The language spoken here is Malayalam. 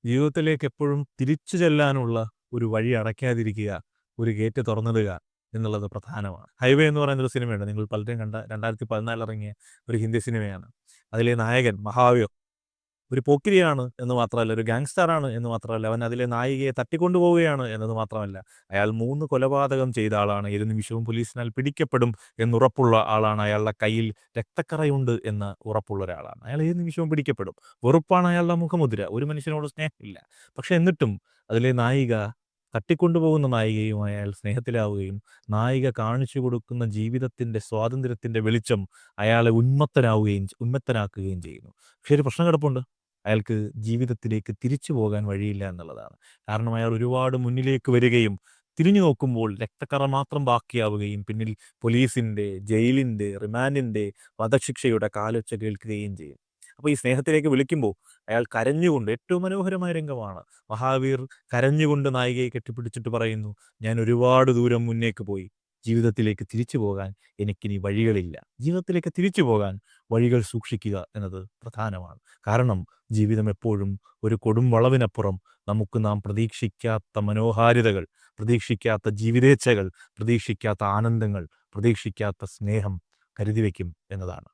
ജീവിതത്തിലേക്ക് എപ്പോഴും തിരിച്ചു ചെല്ലാനുള്ള ഒരു വഴി അടയ്ക്കാതിരിക്കുക, ഒരു ഗേറ്റ് തുറന്നിടുക എന്നുള്ളത് പ്രധാനമാണ്. ഹൈവേ എന്ന് പറയുന്ന ഒരു സിനിമയുണ്ട്. നിങ്ങൾ പലരും കണ്ട 2014 ഇറങ്ങിയ ഒരു ഹിന്ദി സിനിമയാണ്. അതിലെ നായകൻ മഹാവീർ ഒരു പോക്കിരിയാണ് എന്ന് മാത്രമല്ല, ഒരു ഗാങ്സ്റ്ററാണ് എന്ന് മാത്രമല്ല, അവൻ അതിലെ നായികയെ തട്ടിക്കൊണ്ടുപോവുകയാണ് എന്നത് മാത്രമല്ല, അയാൾ 3 കൊലപാതകം ചെയ്ത ആളാണ്. ഏത് നിമിഷവും പോലീസിനാൽ പിടിക്കപ്പെടും എന്നുറപ്പുള്ള ആളാണ്. അയാളുടെ കയ്യിൽ രക്തക്കറയുണ്ട് എന്ന് ഉറപ്പുള്ള ഒരാളാണ്. അയാൾ ഏത് നിമിഷവും പിടിക്കപ്പെടും. വെറുപ്പാണ് അയാളുടെ മുഖമുദ്ര. ഒരു മനുഷ്യനോട് സ്നേഹമില്ല. പക്ഷെ എന്നിട്ടും അതിലെ നായിക തട്ടിക്കൊണ്ടുപോകുന്ന നായികയുമായി അയാൾ സ്നേഹത്തിലാവുകയും നായിക കാണിച്ചു കൊടുക്കുന്ന ജീവിതത്തിൻ്റെ സ്വാതന്ത്ര്യത്തിൻ്റെ വെളിച്ചം അയാളെ ഉന്മത്തനാക്കുകയും ചെയ്യുന്നു. പക്ഷേ ഒരു പ്രശ്നം കിടപ്പുണ്ട്. അയാൾക്ക് ജീവിതത്തിലേക്ക് തിരിച്ചു പോകാൻ വഴിയില്ല എന്നുള്ളതാണ്. കാരണം അയാൾ ഒരുപാട് മുന്നിലേക്ക് വരികയും തിരിഞ്ഞു നോക്കുമ്പോൾ രക്തക്കറ മാത്രം ബാക്കിയാവുകയും പിന്നിൽ പോലീസിൻ്റെ, ജയിലിൻ്റെ, റിമാൻഡിൻ്റെ, വധശിക്ഷയുടെ കാലൊച്ച കേൾക്കുകയും ചെയ്യും. അപ്പോൾ ഈ സ്നേഹത്തിലേക്ക് വിളിക്കുമ്പോൾ അയാൾ കരഞ്ഞുകൊണ്ട്, ഏറ്റവും മനോഹരമായ രംഗമാണ്. മഹാവീർ കരഞ്ഞുകൊണ്ട് നായികയെ കെട്ടിപ്പിടിച്ചിട്ട് പറയുന്നു, "ഞാൻ ഒരുപാട് ദൂരം മുന്നേക്ക് പോയി. ജീവിതത്തിലേക്ക് തിരിച്ചു പോകാൻ എനിക്കിനി വഴികളില്ല." ജീവിതത്തിലേക്ക് തിരിച്ചു പോകാൻ വഴികൾ സൂക്ഷിക്കുക എന്നത് പ്രധാനമാണ്. കാരണം ജീവിതം എപ്പോഴും ഒരു കൊടും വളവിനപ്പുറം നമുക്ക് നാം പ്രതീക്ഷിക്കാത്ത മനോഹാരിതകൾ, പ്രതീക്ഷിക്കാത്ത ജീവിതേച്ഛകൾ, പ്രതീക്ഷിക്കാത്ത ആനന്ദങ്ങൾ, പ്രതീക്ഷിക്കാത്ത സ്നേഹം കരുതി വയ്ക്കും എന്നതാണ്.